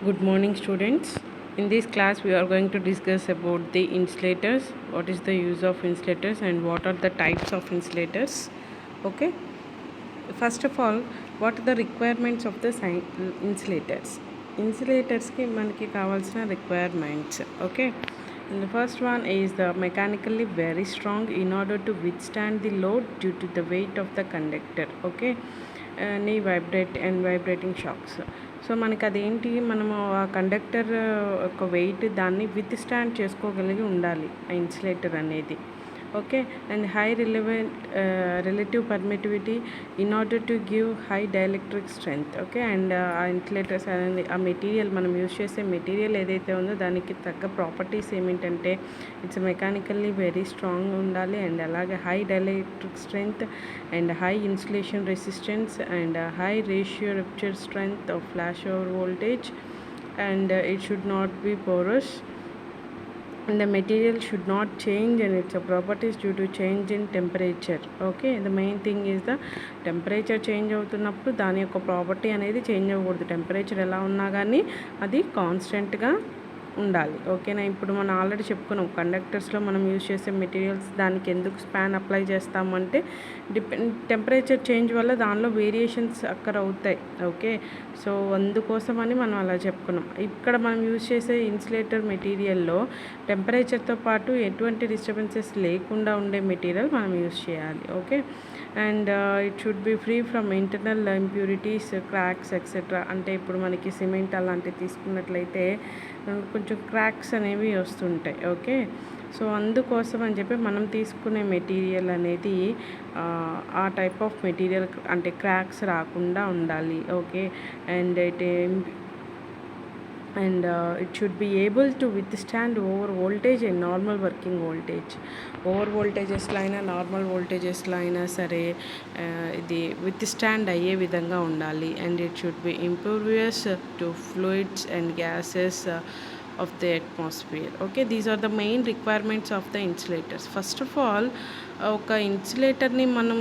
Good morning, students. In this class, we are going to discuss about the insulators, what is the use of insulators, and what are the types of insulators. Okay. First of all, what are the requirements of the insulators? Insulators ki manaki kavalsina requirements. Okay. And the first one is the mechanically very strong in order to withstand the load due to the weight of the conductor. Okay. Any vibrating shocks. So మనకి అదేంటి, మనము ఆ conductor ఒక wait దాన్ని with stand చేసుకోగలిగి ఉండాలి ఆ insulator అనేది. Okay. And high relative permittivity in order to give high dielectric strength. Okay. And ఆ ఇన్సులేటర్స్ అనేది ఆ మెటీరియల్ మనం యూజ్ చేసే మెటీరియల్ ఏదైతే ఉందో దానికి తగ్గ ప్రాపర్టీస్ ఏమిటంటే ఇట్స్ మెకానికల్లీ వెరీ స్ట్రాంగ్ ఉండాలి, అండ్ అలాగే high dielectric strength and high insulation resistance and high ratio rupture strength of flash over voltage, and it should not be porous, and the material should not change and its properties due to change in temperature. Okay, the main thing is the temperature change అవుతున్నప్పుడు దాని యొక్క property అనేది change అవ్వకూడదు. Temperature ఎలా ఉన్నా కానీ అది కాన్స్టెంట్గా ఉండాలి. ఓకేనా. ఇప్పుడు మనం ఆల్రెడీ చెప్పుకున్నాం కండక్టర్స్లో మనం యూజ్ చేసే మెటీరియల్స్ దానికి ఎందుకు స్పాన్ అప్లై చేస్తామంటే టెంపరేచర్ చేంజ్ వల్ల దానిలో వేరియేషన్స్ అక్కడ అవుతాయి. ఓకే. సో అందుకోసమని మనం అలా చెప్పుకున్నాం. ఇక్కడ మనం యూజ్ చేసే ఇన్సులేటర్ మెటీరియల్లో టెంపరేచర్తో పాటు ఎటువంటి డిస్టర్బెన్సెస్ లేకుండా ఉండే మెటీరియల్ మనం యూజ్ చేయాలి. Okay. And it should be free from internal impurities, cracks etcetera. అంటే ఇప్పుడు మనకి సిమెంట్ అలాంటివి తీసుకున్నట్లయితే కొంచెం క్రాక్స్ అనేవి వస్తుంటాయి. ఓకే. సో అందుకోసం అని చెప్పి మనం తీసుకునే మెటీరియల్ అనేది ఆ టైప్ ఆఫ్ మెటీరియల్ అంటే క్రాక్స్ రాకుండా ఉండాలి. Okay. And it should be able to withstand over voltage and normal working voltage. Over వోల్టేజెస్లో అయినా నార్మల్ వోల్టేజెస్లో అయినా సరే ఇది విత్స్టాండ్ అయ్యే విధంగా ఉండాలి. And it should B impervious to fluids and gases of the atmosphere. Okay, these are the main requirements of the insulators. First of all, ఒక ఇన్సులేటర్ని మనం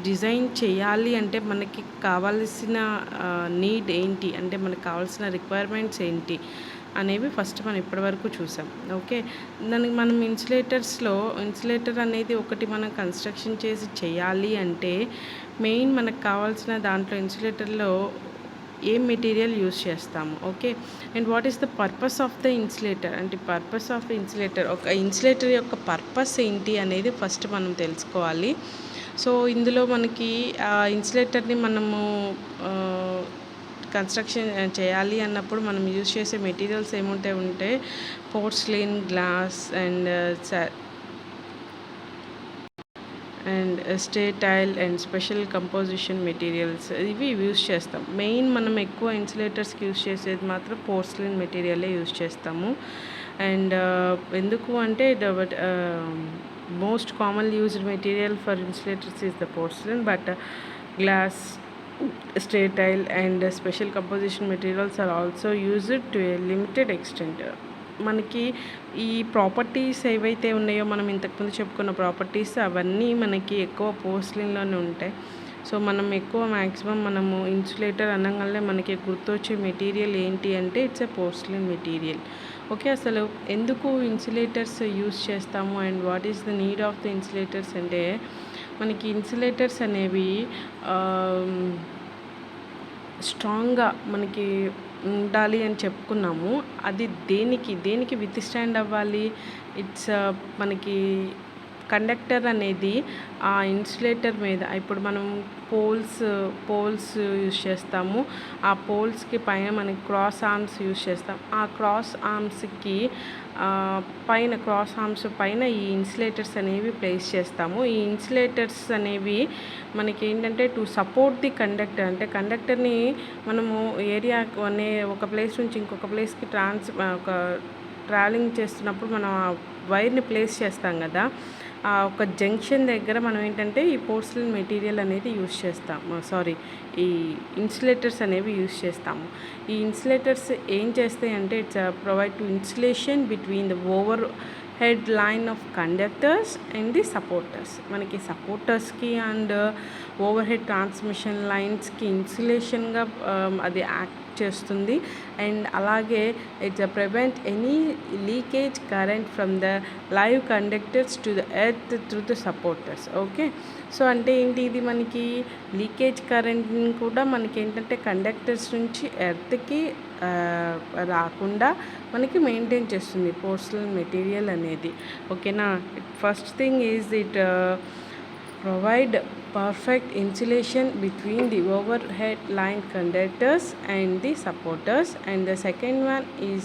డిజైన్ చేయాలి అంటే మనకి కావాల్సిన నీడ్ ఏంటి, అంటే మనకు కావాల్సిన రిక్వైర్మెంట్స్ ఏంటి అనేవి ఫస్ట్ మనం ఇప్పటివరకు చూసాం. ఓకే. దానికి మనం ఇన్సులేటర్ అనేది ఒకటి మనం కన్స్ట్రక్షన్ చేసి చేయాలి అంటే మెయిన్ మనకు కావాల్సిన దాంట్లో ఇన్సులేటర్లో ఏం మెటీరియల్ యూజ్ చేస్తాము. Okay. And what is the purpose of the insulator, అంటే పర్పస్ ఆఫ్ ఇన్సులేటర్, ఒక ఇన్సులేటర్ యొక్క పర్పస్ ఏంటి అనేది ఫస్ట్ మనం తెలుసుకోవాలి. సో ఇందులో మనకి ఆ ఇన్సులేటర్ని మనము కన్స్ట్రక్షన్ చేయాలి అన్నప్పుడు మనం యూజ్ చేసే మెటీరియల్స్ ఏముంటే porcelain, glass and steatite and special composition materials ఇవి యూజ్ చేస్తాం. మెయిన్ మనం ఎక్కువ ఇన్సులేటర్స్కి యూజ్ చేసేది మాత్రం పోర్సిలిన్ మెటీరియలే యూజ్ చేస్తాము. అండ్ ఎందుకు అంటే most commonly used material for insulators is the porcelain, but glass, steatite and special composition materials are also used to a limited extent. మనకి ఈ ప్రాపర్టీస్ ఏవైతే ఉన్నాయో మనం ఇంతకుముందు చెప్పుకున్న ప్రాపర్టీస్ అవన్నీ మనకి ఎక్కువ పోర్సిలిన్లోనే ఉంటాయి. సో మనం ఎక్కువ మ్యాక్సిమం మనము ఇన్సులేటర్ అనగానే మనకి గుర్తొచ్చే మెటీరియల్ ఏంటి అంటే it's a porcelain material. Okay. అసలు ఎందుకు ఇన్సులేటర్స్ యూజ్ చేస్తాము and what is the need of the insulators అంటే మనకి ఇన్సులేటర్స్ అనేవి స్ట్రాంగ్గా మనకి ఉండాలి అని చెప్పుకున్నాము. అది దేనికి విత్స్టాండ్ అవ్వాలి. ఇట్స్ మనకి కండక్టర్ అనేది ఆ ఇన్సులేటర్ మీద ఇప్పుడు మనం పోల్స్ యూజ్ చేస్తాము. ఆ పోల్స్కి పైన మనకి క్రాస్ ఆర్మ్స్ యూజ్ చేస్తాం. ఆ క్రాస్ ఆర్మ్స్కి క్రాస్ ఆర్మ్స్ పైన ఈ ఇన్సులేటర్స్ అనేవి ప్లేస్ చేస్తాము. ఈ ఇన్సులేటర్స్ అనేవి మనకి ఏంటంటే టు సపోర్ట్ ది కండక్టర్, అంటే కండక్టర్ని మనము ఏరియా ఒక ప్లేస్ నుంచి ఇంకొక ప్లేస్కి ట్రావెలింగ్ చేస్తున్నప్పుడు మనం ఆ వైర్ని ప్లేస్ చేస్తాం కదా, ఆ ఒక జంక్షన్ దగ్గర మనం ఏంటంటే ఈ పోర్సిలిన్ మెటీరియల్ అనేది యూజ్ చేస్తాము. ఈ ఇన్సులేటర్స్ అనేవి యూజ్ చేస్తాము. ఈ ఇన్సులేటర్స్ ఏం చేస్తాయి అంటే it's provide to insulation between the head line of conductors and the supporters. మనకి సపోర్టర్స్కి అండ్ ఓవర్ హెడ్ ట్రాన్స్మిషన్ లైన్స్కి ఇన్సులేషన్గా అది యాక్ట్ చేస్తుంది. అండ్ అలాగే it's prevent any leakage current from the live conductors to the earth through the supporters. Okay, so అంటే ఏంటి, ఇది మనకి leakage కరెంట్ని కూడా మనకి ఏంటంటే కండక్టర్స్ నుంచి ఎర్త్కి రాకుండా మనకి మెయింటైన్ చేస్తుంది పోర్సిలన్ మెటీరియల్ అనేది. ఓకేనా, first thing is it provide perfect insulation between the overhead line conductors and the supporters, and the second one is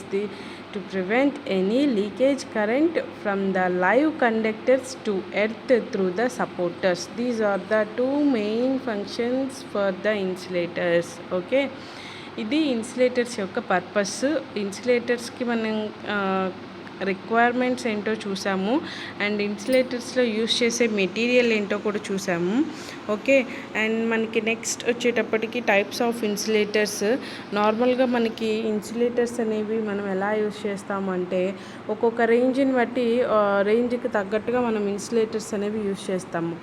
to prevent any leakage current from the live conductors to earth through the supporters. These are the two main functions for the insulators. Okay, ఇది insulators యొక్క purpose. ఇన్సులేటర్స్కి మనం requirements ఏంటో చూసాము, and ఇన్సులేటర్స్లో use చేసే material ఏంటో కూడా చూసాము. Okay, and మనకి నెక్స్ట్ వచ్చేటప్పటికి టైప్స్ ఆఫ్ ఇన్సులేటర్స్. నార్మల్గా మనకి ఇన్సులేటర్స్ అనేవి మనం ఎలా యూస్ చేస్తామంటే ఒక్కొక్క రేంజ్ని బట్టి రేంజ్కి తగ్గట్టుగా మనం ఇన్సులేటర్స్ అనేవి యూస్ చేస్తాము.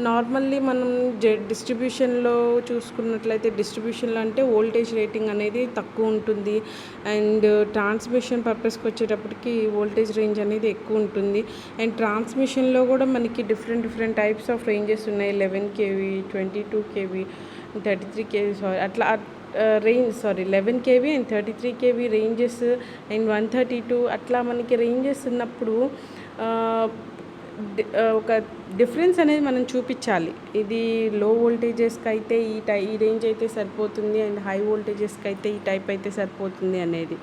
నార్మల్లీ మనం డిస్ట్రిబ్యూషన్లో చూసుకున్నట్లయితే, డిస్ట్రిబ్యూషన్లో అంటే వోల్టేజ్ రేటింగ్ అనేది తక్కువ ఉంటుంది, అండ్ ట్రాన్స్మిషన్ పర్పస్కి వచ్చేటప్పటికి వోల్టేజ్ రేంజ్ అనేది ఎక్కువ ఉంటుంది. అండ్ ట్రాన్స్మిషన్లో కూడా మనకి డిఫరెంట్ టైప్స్ ఆఫ్ రేంజెస్ ఉన్నాయి. 11 kV, 22 kV, 33 kV, అట్లా range 11 kV and 33 kV ranges, and 132 అట్లా మనకి రేంజెస్ ఉన్నప్పుడు ఒక డిఫరెన్స్ అనేది మనం చూపించాలి. ఇది లో వోల్టేజెస్కి అయితే ఈ రేంజ్ అయితే సరిపోతుంది, అండ్ హై వోల్టేజెస్కి అయితే ఈ టైప్ అయితే సరిపోతుంది అనేది.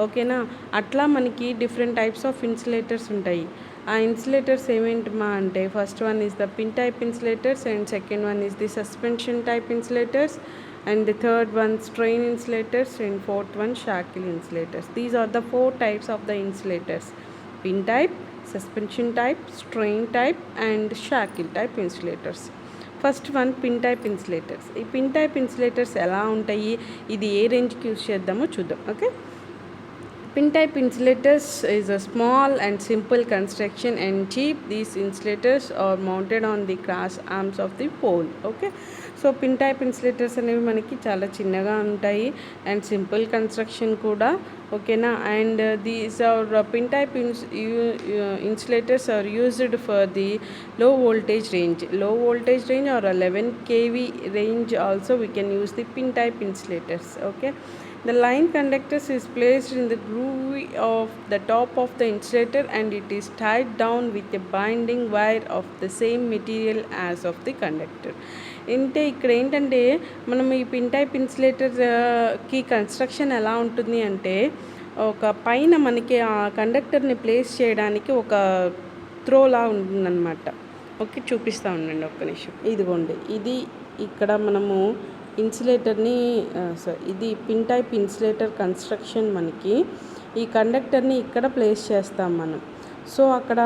ఓకేనా, అట్లా మనకి డిఫరెంట్ టైప్స్ ఆఫ్ ఇన్సులేటర్స్ ఉంటాయి. ఆ ఇన్సులేటర్స్ ఏమేంటమా అంటే, first one is the pin type insulators, and second one is the suspension type insulators, and the third one strain insulators, and fourth one shackle insulators. These are the 4 types of the insulators: pin type, suspension type, strain type, and shackle type insulators. First one pin type insulators. ఈ pin type insulators ఎలా ఉంటాయి, ఇది ఏ రేంజ్కి use చేద్దామో చూద్దాం. Okay, pin type insulators is a small and simple construction and cheap. These insulators are mounted on the cross arms of the pole. Okay, so pin type insulators అనేవి మనకి చాలా చిన్నగా ఉంటాయి అండ్ సింపుల్ కన్స్ట్రక్షన్ కూడా. ఓకేనా, and these are pin type insulators are used for the low voltage range or 11 kV range. Also we can use the pin type insulators. Okay, the line conductors is placed in the groove of the top of the insulator, and it is tied down with a binding wire of the same material as of the conductor. అంటే ఇక్కడ ఏంటంటే మనం ఈ pin type ఇన్సులేటర్కి construction ఎలా ఉంటుంది అంటే, ఒక పైన మనకి ఆ కండక్టర్ని ప్లేస్ చేయడానికి ఒక త్రోలా ఉంటుందన్నమాట. ఓకే, చూపిస్తూ ఉండండి ఒక్క నిమిషం. ఇదిగోండి, ఇది ఇక్కడ మనము ఇన్సులేటర్ని ఇది పిన్ టైప్ ఇన్సులేటర్ కన్స్ట్రక్షన్. మనకి ఈ కండక్టర్ని ఇక్కడ ప్లేస్ చేస్తాం మనం. సో అక్కడ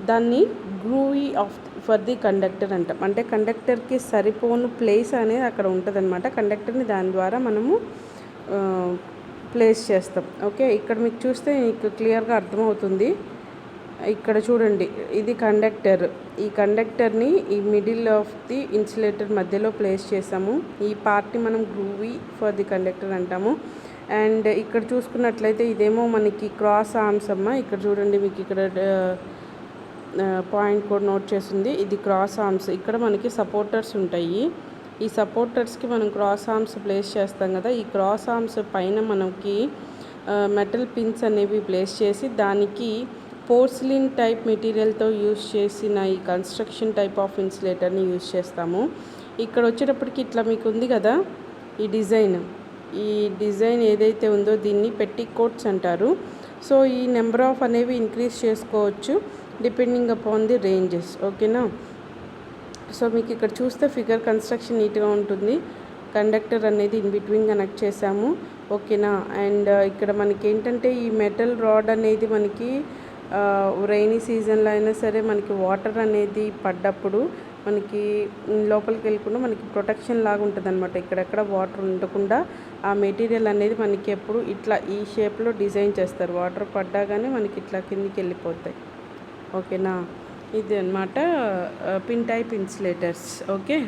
దాన్ని groovy of for the conductor అంటాం. అంటే కండక్టర్కి సరిపోను ప్లేస్ అనేది అక్కడ ఉంటుంది అనమాట. కండక్టర్ని దాని ద్వారా మనము ప్లేస్ చేస్తాం. ఓకే, ఇక్కడ మీకు చూస్తే మీకు క్లియర్గా అర్థమవుతుంది. ఇక్కడ చూడండి, ఇది కండక్టర్. ఈ కండక్టర్ని ఈ మిడిల్ ఆఫ్ ది ఇన్సులేటర్ మధ్యలో ప్లేస్ చేసాము. ఈ పార్ట్ని మనం గ్రూవీ ఫర్ ది కండక్టర్ అంటాము. అండ్ ఇక్కడ చూసుకున్నట్లయితే ఇదేమో మనకి క్రాస్ ఆర్మ్స్ అమ్మ. ఇక్కడ చూడండి, మీకు ఇక్కడ పాయింట్ కూడా నోట్ చేసింది. ఇది క్రాస్ ఆర్మ్స్. ఇక్కడ మనకి సపోర్టర్స్ ఉంటాయి. ఈ సపోర్టర్స్కి మనం క్రాస్ ఆర్మ్స్ ప్లేస్ చేస్తాం కదా. ఈ క్రాస్ ఆర్మ్స్ పైన మనకి మెటల్ పిన్స్ అనేవి ప్లేస్ చేసి దానికి పోర్సిలిన్ టైప్ మెటీరియల్తో యూస్ చేసిన ఈ కన్స్ట్రక్షన్ టైప్ ఆఫ్ ఇన్సులేటర్ని యూస్ చేస్తాము. ఇక్కడ వచ్చేటప్పటికి ఇట్లా మీకు ఉంది కదా ఈ డిజైన్ ఏదైతే ఉందో దీన్ని పెట్టికోట్స్ అంటారు. సో ఈ నెంబర్ ఆఫ్ అనేవి ఇంక్రీజ్ చేసుకోవచ్చు డిపెండింగ్ అపాన్ ది రేంజెస్. ఓకేనా, సో మీకు ఇక్కడ చూస్తే ఫిగర్ కన్స్ట్రక్షన్ నీట్గా ఉంటుంది. కండక్టర్ అనేది ఇన్ బిట్వీన్ కనెక్ట్ చేసాము. ఓకేనా, అండ్ ఇక్కడ మనకి ఏంటంటే ఈ మెటల్ రాడ్ అనేది మనకి రైనీ సీజన్లో అయినా సరే మనకి వాటర్ అనేది పడ్డప్పుడు మనకి లోపలికి వెళ్ళకుండా మనకి ప్రొటెక్షన్ లాగా ఉంటుంది అనమాట. ఇక్కడెక్కడ వాటర్ ఉండకుండా ఆ మెటీరియల్ అనేది మనకి ఎప్పుడు ఇట్లా ఈ షేప్లో డిజైన్ చేస్తారు. వాటర్ పడ్డా కానీ మనకి ఇట్లా కిందికి వెళ్ళిపోతాయి. ఓకేనా. ఇది అనమాట pin type insulators. Okay.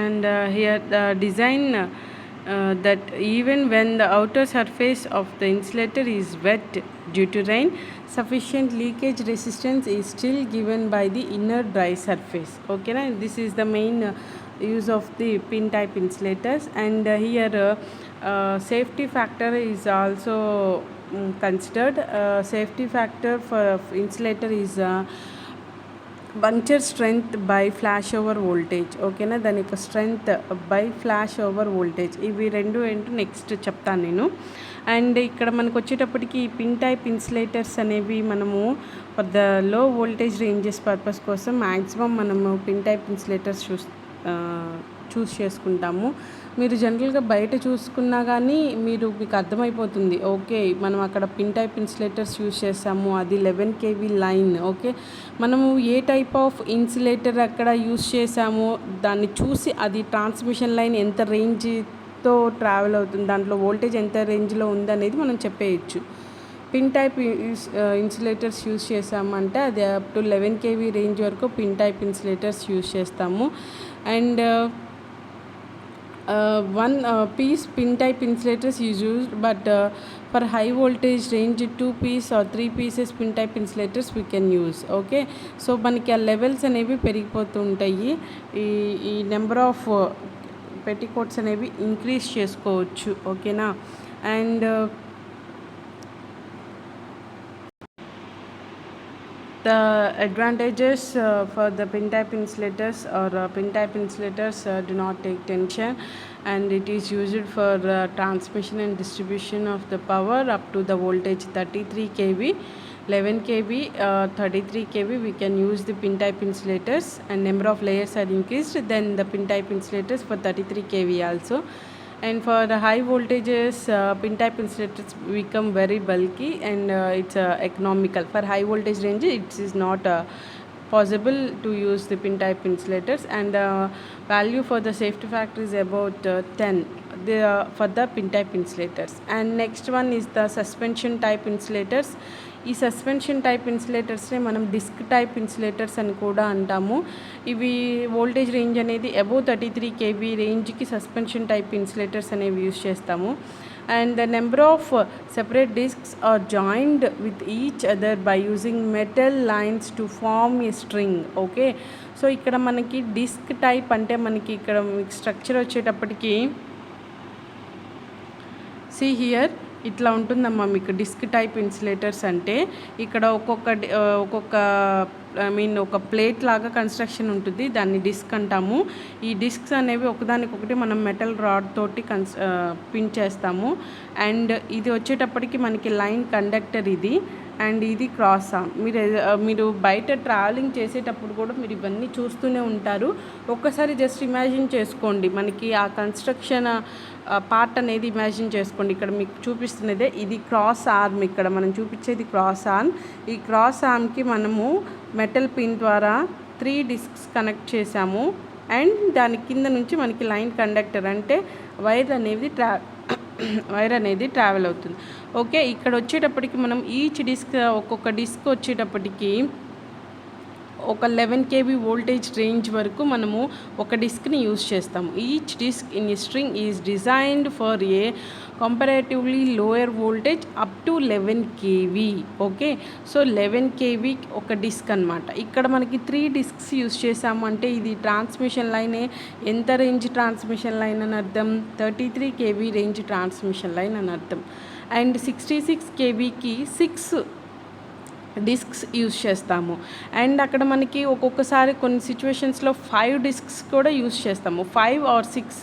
And here the design that even when the outer surface of the insulator is wet due to rain, sufficient leakage resistance is still given by the inner dry surface. Okay na? This is the main use of the pin type insulators. And here safety factor is also considered. Safety factor for insulator is buncher strength by flash over voltage. ఓకేనా, దాని యొక్క strength by flash over voltage. ఇవి రెండు ఏంటో next చెప్తాను నేను. And ఇక్కడ మనకు వచ్చేటప్పటికి పిన్ టైప్ ఇన్సులేటర్స్ అనేవి మనము for the low voltage ranges purpose కోసం మ్యాక్సిమం మనము పిన్ టైప్ ఇన్సులేటర్స్ చూస్ చేసుకుంటాము. మీరు జనరల్గా బయట చూసుకున్నా కానీ మీకు అర్థమైపోతుంది. ఓకే, మనం అక్కడ పిన్ టైప్ ఇన్సులేటర్స్ యూజ్ చేస్తాము, అది 11 kV లైన్. ఓకే, మనము ఏ టైప్ ఆఫ్ ఇన్సులేటర్ అక్కడ యూజ్ చేసామో దాన్ని చూసి అది ట్రాన్స్మిషన్ లైన్ ఎంత రేంజ్తో ట్రావెల్ అవుతుంది, దాంట్లో వోల్టేజ్ ఎంత రేంజ్లో ఉందనేది మనం చెప్పేయచ్చు. పిన్ టైప్ ఇన్సులేటర్స్ యూజ్ చేసామంటే అది అప్ టు 11 kV రేంజ్ వరకు పిన్ టైప్ ఇన్సులేటర్స్ యూజ్ చేస్తాము. And one piece pin type insulators is used, but for high voltage range 2 piece or 3 pieces pin type insulators we can use. Okay, so మనకి ఆ levels అనేవి పెరిగిపోతూ ఉంటాయి. ఈ number of petticoats అనేవి increase చేసుకోవచ్చు. ఓకేనా. And the advantages for the pin type insulators or pin type insulators do not take tension, and it is used for transmission and distribution of the power up to the voltage 33 kV, 11 kV, 33 kV. We can use the pin type insulators, and number of layers are increased than the pin type insulators for 33 kV also. And for the high voltages pin type insulators become very bulky, and it's economical. For high voltage range it is not possible to use the pin type insulators, and the value for the safety factor is about 10 for the pin type insulators. And next one is the suspension type insulators. ఈ suspension type ఇన్సులేటర్స్ని మనం disc type insulators అని కూడా అంటాము. ఇవి voltage range అనేది above 33 kV రేంజ్కి suspension type insulators అనేవి యూజ్ చేస్తాము. And the number of separate discs are joined with each other by using metal lines to form a string. Okay, so ఇక్కడ మనకి డిస్క్ టైప్ అంటే మనకి ఇక్కడ structure వచ్చేటప్పటికి సి హియర్ ఇట్లా ఉంటుందమ్మా. మీకు డిస్క్ టైప్ ఇన్సులేటర్స్ అంటే ఇక్కడ ఒక్కొక్క ఒక ప్లేట్ లాగా కన్స్ట్రక్షన్ ఉంటుంది, దాన్ని డిస్క్ అంటాము. ఈ డిస్క్స్ అనేవి ఒకదానికొకటి మనం మెటల్ రాడ్ తోటి పిన్ చేస్తాము. అండ్ ఇది వచ్చేటప్పటికి మనకి లైన్ కండక్టర్ ఇది, అండ్ ఇది క్రాస్ ఆర్మ్. మీరు బయట ట్రావెలింగ్ చేసేటప్పుడు కూడా మీరు ఇవన్నీ చూస్తూనే ఉంటారు. ఒక్కసారి జస్ట్ ఇమాజిన్ చేసుకోండి, మనకి ఆ కన్స్ట్రక్షన్ పార్ట్ అనేది ఇమాజిన్ చేసుకోండి. ఇక్కడ మీకు చూపిస్తున్నదే ఇది క్రాస్ ఆర్మ్. ఇక్కడ మనం చూపించేది క్రాస్ ఆర్మ్. ఈ క్రాస్ ఆర్మ్కి మనము మెటల్ పిన్ ద్వారా 3 డిస్క్స్ కనెక్ట్ చేసాము, అండ్ దాని కింద నుంచి మనకి లైన్ కండక్టర్ అంటే వైర్ అనేది ట్రావెల్ అవుతుంది. ఓకే, ఇక్కడ వచ్చేటప్పటికి మనం ఈచ్ డిస్క్ ఒక్కొక్క డిస్క్ వచ్చేటప్పటికి ఒక 11 kV వోల్టేజ్ రేంజ్ వరకు మనము ఒక డిస్క్ని యూజ్ చేస్తాము. Each disc in a string is designed for a comparatively lower voltage up to 11 kV. Okay, so 11 kV ఒక డిస్క్ అనమాట. ఇక్కడ మనకి 3 డిస్క్స్ యూజ్ చేసాము అంటే ఇది ట్రాన్స్మిషన్ లైనే. ఎంత రేంజ్ ట్రాన్స్మిషన్ లైన్ అని అర్థం? 33 kV రేంజ్ ట్రాన్స్మిషన్ లైన్ అని అర్థం. అండ్ 66 kVకి 6 డిస్క్స్ యూజ్ చేస్తాము. అండ్ అక్కడ మనకి ఒక్కొక్కసారి కొన్ని సిచ్యువేషన్స్లో 5 డిస్క్స్ కూడా యూజ్ చేస్తాము. 5 or 6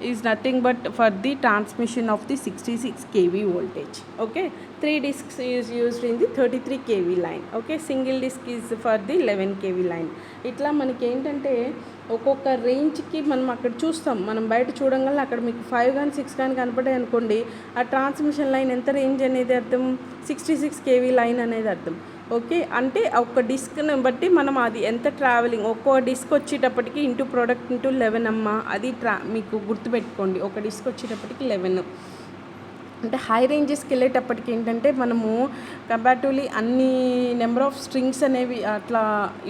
is nothing but for the transmission of the 66 kV voltage. Okay, 3 discs is used in the 33 kV line. Okay, single disc is for the 11 kV line. ఇట్లా మనకి ఏంటంటే ఒక్కొక్క రేంజ్కి మనం అక్కడ చూస్తాం. మనం బయట చూడంగానే అక్కడ మీకు 5 కానీ 6 కానీ కనపడాయి అనుకోండి, ఆ ట్రాన్స్మిషన్ లైన్ ఎంత రేంజ్ అనేది అర్థం? 66 kV లైన్ అనేది అర్థం. ఓకే, అంటే ఒక్క డిస్క్ని బట్టి మనం అది ఎంత ట్రావెలింగ్, ఒక్కో డిస్క్ వచ్చేటప్పటికి ఇంటూ ప్రోడక్ట్ ఇంటూ 11 అమ్మ, అది మీకు గుర్తుపెట్టుకోండి. ఒక డిస్క్ వచ్చేటప్పటికి 11. అంటే హై రేంజెస్కి వెళ్ళేటప్పటికి ఏంటంటే మనము కంపారిటివ్లీ అన్ని నెంబర్ ఆఫ్ స్ట్రింగ్స్ అనేవి అట్లా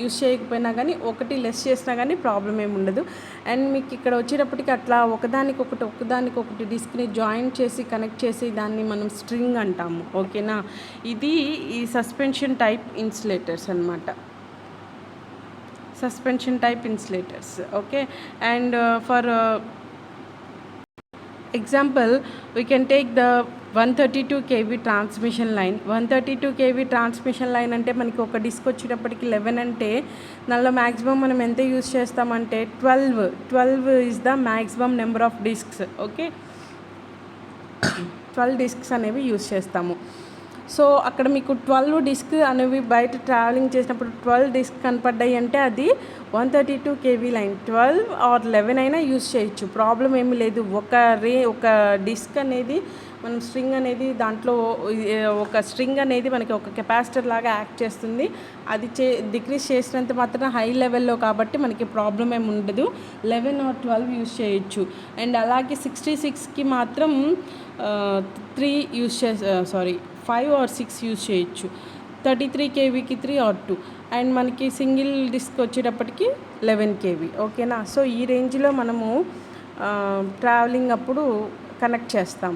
యూస్ చేయకపోయినా కానీ ఒకటి లెస్ చేసినా కానీ ప్రాబ్లం ఏమి ఉండదు. అండ్ మీకు ఇక్కడ వచ్చేటప్పటికి అట్లా ఒకదానికొకటి డిస్క్ని జాయిన్ చేసి కనెక్ట్ చేసి దాన్ని మనం స్ట్రింగ్ అంటాము. ఓకేనా, ఇది ఈ సస్పెన్షన్ టైప్ ఇన్సులేటర్స్ అనమాట. Suspension type insulators. Okay, and for example we can take the 132 kV transmission line. 132 kV transmission line అంటే మనకి ఒక డిస్క్ వచ్చేటప్పటికి 11 అంటే దానిలో మ్యాక్సిమం మనం ఎంత యూస్ చేస్తామంటే 12 is the maximum number of discs. Okay, 12 discs అనేవి యూస్ చేస్తాము. సో అక్కడ మీకు 12 డిస్క్ అనేవి బయట ట్రావెలింగ్ చేసినప్పుడు 12 డిస్క్ కనపడ్డాయి అంటే అది 132 kV లైన్. 12 ఆర్ 11 అయినా యూస్ చేయొచ్చు, ప్రాబ్లం ఏమీ లేదు. ఒక డిస్క్ అనేది మనం స్ట్రింగ్ అనేది దాంట్లో ఒక స్ట్రింగ్ అనేది మనకి ఒక కెపాసిటర్ లాగా యాక్ట్ చేస్తుంది. అది డిక్రీజ్ చేసినంత మాత్రం హై లెవెల్లో కాబట్టి మనకి ప్రాబ్లం ఏమి ఉండదు. 11 ఆర్ 12 యూస్ చేయొచ్చు. అండ్ అలాగే 66కి మాత్రం 5 ఆర్ 6 యూస్ చేయొచ్చు. 33 kVకి 3 ఆర్ 2. అండ్ మనకి సింగిల్ డిస్క్ వచ్చేటప్పటికి 11 kV. ఓకేనా, సో ఈ రేంజ్లో మనము ట్రావెలింగ్ అప్పుడు కనెక్ట్ చేస్తాం.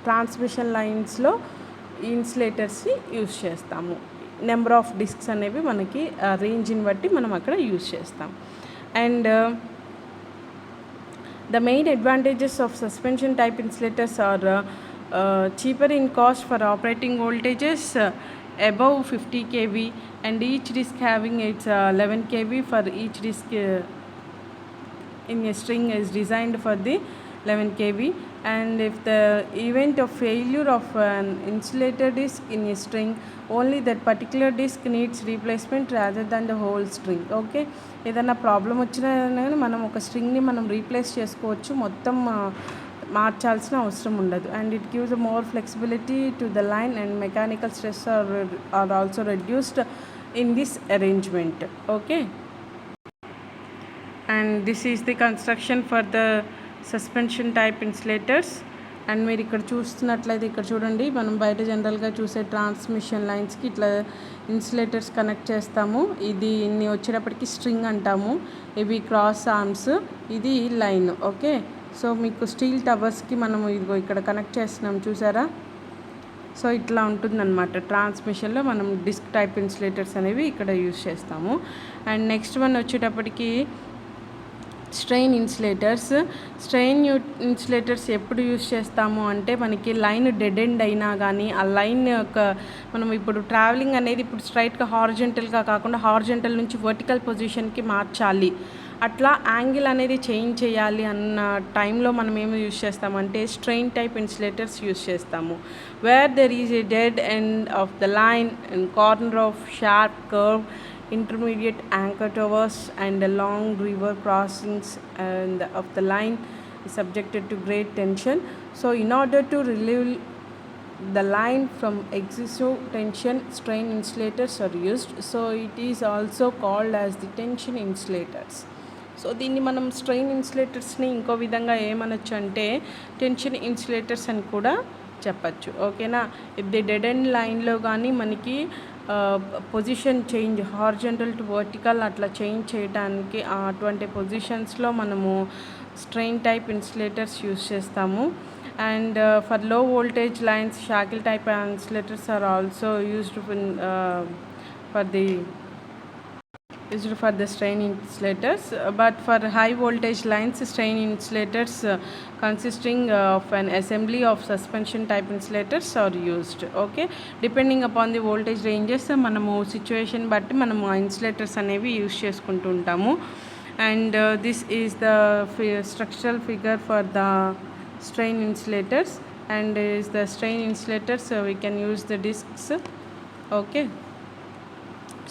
ట్రాన్స్మిషన్ లైన్స్లో ఇన్సులేటర్స్ని యూస్ చేస్తాము. నెంబర్ ఆఫ్ డిస్క్స్ అనేవి మనకి రేంజ్ని బట్టి మనం అక్కడ యూస్ చేస్తాం. And the main advantages of suspension type insulators are cheaper in cost for operating voltages above 50 kV, and each disc having its 11 kV for each disc in a string is designed for the 11 kV. And if the event of failure of an insulator disc in a string, only that particular disc needs replacement rather than the whole string. Okay, ఏదైనా problem వచ్చినా మనం ఒక స్ట్రింగ్ని మనం replace చేసుకోవచ్చు, మొత్తం మార్చాల్సిన అవసరం ఉండదు. And it gives more flexibility to the line and mechanical stress or also reduced in this arrangement. Okay, and this is the construction for the suspension type insulators. And మీరు ఇక్కడ చూస్తున్నట్లయితే ఇక్కడ చూడండి, మనం బయట జనరల్గా చూసే ట్రాన్స్మిషన్ లైన్స్కి ఇట్లా ఇన్సులేటర్స్ కనెక్ట్ చేస్తాము. ఇది ఇన్ని వచ్చేటప్పటికి స్ట్రింగ్ అంటాము. ఇవి క్రాస్ ఆర్మ్స్, ఇది లైన్. ఓకే, సో మీకు స్టీల్ టవర్స్కి మనము ఇదిగో ఇక్కడ కనెక్ట్ చేస్తున్నాం, చూసారా? సో ఇట్లా ఉంటుందన్నమాట. ట్రాన్స్మిషన్లో మనం డిస్క్ టైప్ ఇన్సులేటర్స్ అనేవి ఇక్కడ యూస్ చేస్తాము. అండ్ నెక్స్ట్ వన్ వచ్చేటప్పటికి స్ట్రెయిన్ ఇన్సులేటర్స్. స్ట్రెయిన్ ఇన్సులేటర్స్ ఎప్పుడు యూస్ చేస్తాము అంటే మనకి లైన్ డెడ్ ఎండ్ అయినా కానీ ఆ లైన్ యొక్క మనం ఇప్పుడు ట్రావెలింగ్ అనేది ఇప్పుడు స్ట్రైట్గా హారిజెంటల్గా కాకుండా హారిజెంటల్ నుంచి వర్టికల్ పొజిషన్కి మార్చాలి, అట్లా యాంగిల్ అనేది చేంజ్ చేయాలి అన్న టైంలో మనం ఏమి యూస్ చేస్తామంటే స్ట్రెయిన్ టైప్ ఇన్సులేటర్స్ యూస్ చేస్తాము. Where there is a dead end of the line and corner of sharp curve, intermediate anchor towers and the long river crossings and of the line is subjected to great tension. So in order to relieve the line from excessive tension, strain insulators are used. So it is also called as the tension insulators. So దీన్ని మనం strain ఇన్సులేటర్స్ని ఇంకో విధంగా ఏమనొచ్చు అంటే tension insulators అని కూడా చెప్పచ్చు. ఓకేనా, ఇది డెడ్ ఎండ్ లైన్లో కానీ మనకి position change horizontal to vertical అట్లా చేంజ్ చేయడానికి అటువంటి పొజిషన్స్లో మనము స్ట్రెయిన్ టైప్ ఇన్సులేటర్స్ యూస్ చేస్తాము. And for low voltage lines shackle type insulators are also used for the strain insulators, but for high voltage lines strain insulators consisting of an assembly of suspension type insulators are used. Okay, depending upon the voltage ranges మనము situation బట్టి మనము insulators అనేవి use చేసుకుంటూ ఉంటాము. and this is the structural figure for the strain insulators, and is the strain insulators we can use the discs. okay,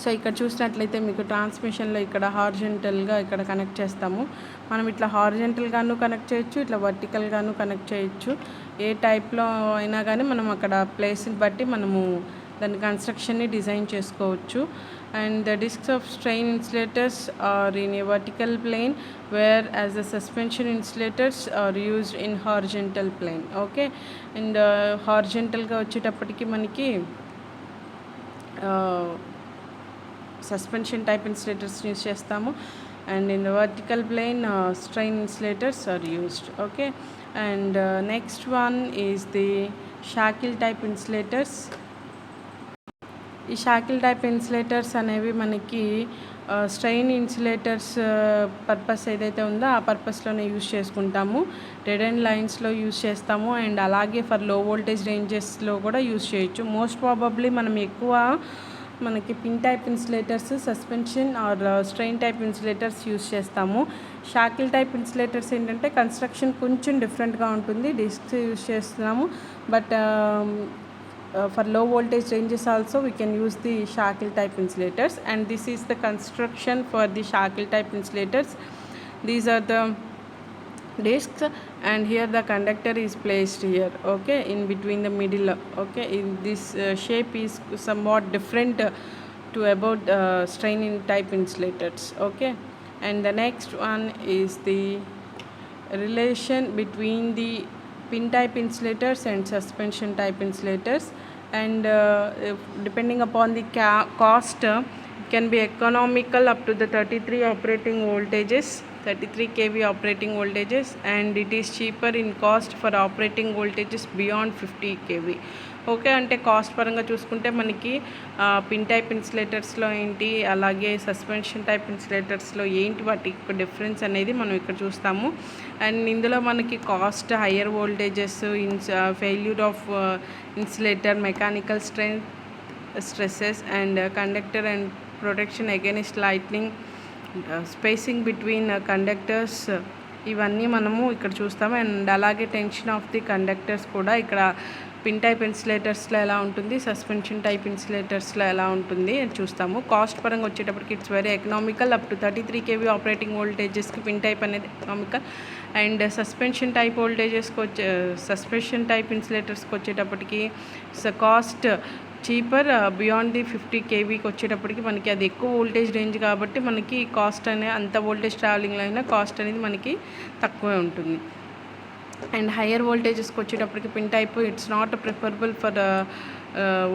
so ఇక్కడ చూసినట్లయితే మీకు ట్రాన్స్మిషన్లో ఇక్కడ హారిజెంటల్గా ఇక్కడ కనెక్ట్ చేస్తాము. మనం ఇట్లా హారిజెంటల్గాను కనెక్ట్ చేయొచ్చు, ఇట్లా వర్టికల్గాను కనెక్ట్ చేయొచ్చు. ఏ టైప్లో అయినా కానీ మనం అక్కడ ప్లేస్ని బట్టి మనము దాని కన్స్ట్రక్షన్ని డిజైన్ చేసుకోవచ్చు. And the discs of strain insulators are in a vertical plane, where as the suspension insulators are used in horizontal plane. Okay, and హారిజెంటల్గా వచ్చేటప్పటికి మనకి సస్పెన్షన్ టైప్ ఇన్సులేటర్స్ యూజ్ చేస్తాము. And in the vertical plane strain insulators are used. Okay, and next one is the shackle type insulators. ఈ shackle type insulators అనేవి మనకి strain insulators purpose ఏదైతే ఉందో ఆ పర్పస్లోనే యూజ్ చేసుకుంటాము. డెడ్ అండ్ లైన్స్లో యూజ్ చేస్తాము. అండ్ అలాగే ఫర్ లో వోల్టేజ్ రేంజెస్లో కూడా యూజ్ చేయొచ్చు. మోస్ట్ ప్రాబబ్లీ మనం ఎక్కువ మనకి pin type insulators, suspension or strain type insulators use చేస్తాము. షాకిల్ టైప్ ఇన్సులేటర్స్ ఏంటంటే కన్స్ట్రక్షన్ కొంచెం డిఫరెంట్గా ఉంటుంది. డిస్క్స్ యూజ్ చేస్తున్నాము, but for low voltage ranges also we can use the shackle type insulators, and this is the construction for the shackle type insulators. These are the discs, and here the conductor is placed here, okay, in between the middle. Okay, in this shape is somewhat different to about strain type insulators. Okay, and the next one is the relation between the pin type insulators and suspension type insulators, and depending upon the cost, it can be economical up to the 33 operating voltages, 33 kV operating voltages, and it is cheaper in cost for operating voltages beyond 50 kV. Okay, అంటే cost పరంగా చూసుకుంటే మనకి pin type ఇన్సులేటర్స్లో ఏంటి, అలాగే suspension type ఇన్సులేటర్స్లో ఏంటి వాటి difference అనేది మనం ఇక్కడ చూస్తాము. అండ్ ఇందులో మనకి cost, higher voltages, failure of insulator, mechanical stresses, and conductor and protection against lightning, spacing between conductors, ఇవన్నీ మనము ఇక్కడ చూస్తాము. అండ్ అలాగే టెన్షన్ ఆఫ్ ది కండక్టర్స్ కూడా ఇక్కడ పిన్ టైప్ ఇన్సులేటర్స్లో ఎలా ఉంటుంది, సస్పెన్షన్ టైప్ ఇన్సులేటర్స్లో ఎలా ఉంటుంది అని చూస్తాము. కాస్ట్ పరంగా వచ్చేటప్పటికి it's very economical. Up to 33 kV operating వోల్టేజెస్కి పిన్ టైప్ అనేది economical. And suspension type suspension type ఇన్సులేటర్స్కి వచ్చేటప్పటికి కాస్ట్ చీపర్ బియాండ్ ది 50 kVకి వచ్చేటప్పటికి మనకి అది ఎక్కువ వోల్టేజ్ రేంజ్ కాబట్టి మనకి కాస్ట్ అనేది అంత వోల్టేజ్ ట్రావెలింగ్లో అయినా కాస్ట్ అనేది మనకి తక్కువే ఉంటుంది. అండ్ హయ్యర్ వోల్టేజెస్కి వచ్చేటప్పటికి pin type it's not preferable for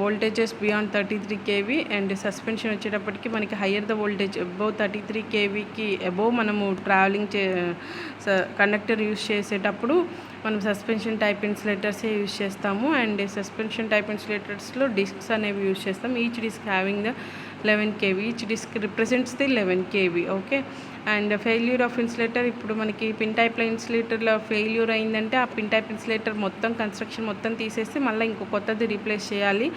voltages beyond 33 kV. And suspension వచ్చేటప్పటికి మనకి హయ్యర్ ద వోల్టేజ్ అబోవ్ 33 kVకి అబోవ్ మనము ట్రావెలింగ్ కండక్టర్ యూజ్ చేసేటప్పుడు మనం సస్పెన్షన్ టైప్ ఇన్సులేటర్సే యూజ్ చేస్తాము. అండ్ సస్పెన్షన్ టైప్ ఇన్సులేటర్స్లో డిస్క్స్ అనేవి యూజ్ చేస్తాం. Each disc having the 11 kV, each disc represents the 11 kV. Okay, and failure of insulator, ఇప్పుడు మనకి పిన్ టైప్లో ఇన్సులేటర్లో ఫెయిల్యూర్ అయిందంటే ఆ పిన్ టైప్ ఇన్సులేటర్ మొత్తం కన్స్ట్రక్షన్ మొత్తం తీసేసి మళ్ళీ ఇంకో కొత్తది రీప్లేస్ చేయాలి.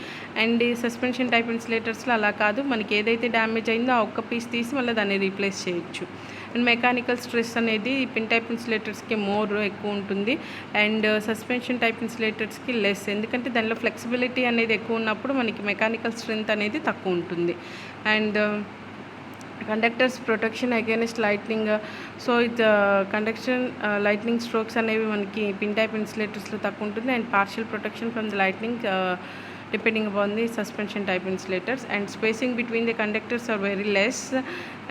అండ్ ఈ సస్పెన్షన్ టైప్ ఇన్సులేటర్స్లో అలా కాదు, మనకి ఏదైతే డ్యామేజ్ అయిందో ఆ ఒక్క పీస్ తీసి మళ్ళీ దాన్ని రీప్లేస్ చేయొచ్చు. అండ్ మెకానికల్ స్ట్రెస్ అనేది పిన్ టైప్ ఇన్సులేటర్స్కి ఎక్కువ ఉంటుంది, అండ్ సస్పెన్షన్ టైప్ ఇన్సులేటర్స్కి లెస్. ఎందుకంటే దానిలో ఫ్లెక్సిబిలిటీ అనేది ఎక్కువ ఉన్నప్పుడు మనకి మెకానికల్ స్ట్రెంత్ అనేది తక్కువ ఉంటుంది. And conductors protection against lightning, so ఇది కండక్షన్ లైట్నింగ్ స్ట్రోక్స్ అనేవి మనకి పిన్ టైప్ ఇన్సులేటర్స్లో తక్కువ ఉంటుంది. And partial protection from the lightning depending upon the suspension type insulators. And spacing between the conductors are very less,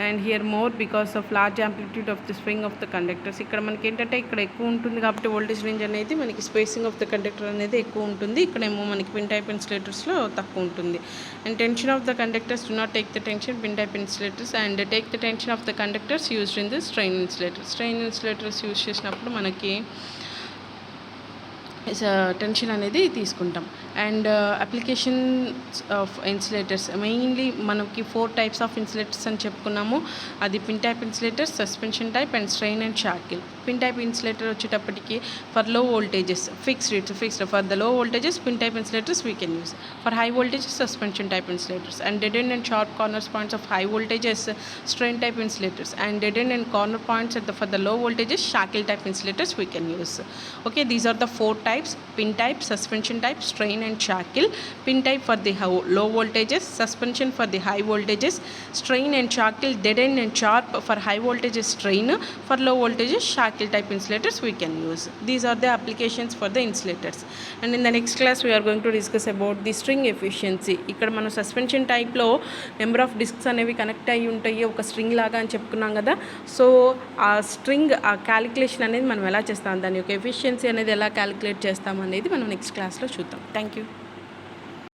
and here more because of large amplitude of the swing of the conductors. ఇక్కడ మనకి ఏంటంటే ఇక్కడ ఎక్కువ ఉంటుంది కాబట్టి voltage range అనేది మనకి spacing of the conductor అనేది ఎక్కువ ఉంటుంది. ఇక్కడేమో మనకి పిన్ టైప్ ఇన్సులేటర్స్లో తక్కువ ఉంటుంది. And tension of the conductors do not take the tension pin type insulators, and take the tension of the conductors used in the strain insulators. Strain insulators use చేసినప్పుడు మనకి tension అనేది తీసుకుంటాం. And applications of insulators, mainly మనకి 4 types of insulators అని చెప్పుకున్నాము. అది pin type insulators, suspension type, and strain and షాకిల్. Pin type insulator వచ్చేటప్పటికి for లో voltages fixed for the low voltages pin type insulators we can use. For high voltages suspension type insulators, and dead end and sharp corners points of high voltages strain type insulators, and dead end and corner points for the low voltages shackle type insulators we can use. Okay, these are the 4 types types: pin type, suspension type, strain and shackle. Pin type for the low voltages, suspension for the high voltages, strain and shackle, dead end and sharp for high voltages, strain for low voltages, shackle type insulators we can use. These are the applications for the insulators. And in the next class we are going to discuss about the string efficiency. ఇక్కడ మనం suspension టైప్లో number of discs అనేవి connect అయ్యి ఉంటాయి ఒక string లాగా అని చెప్పుకున్నాం కదా. సో ఆ స్ట్రింగ్ ఆ క్యాలిక్యులేషన్ అనేది మనం ఎలా చేస్తాం, దాని యొక్క ఎఫిషియన్సీ అనేది ఎలా క్యాలిక్యులేట్ చేస్తాం అనేది మనం నెక్స్ట్ క్లాస్లో చూద్దాం. Thank you.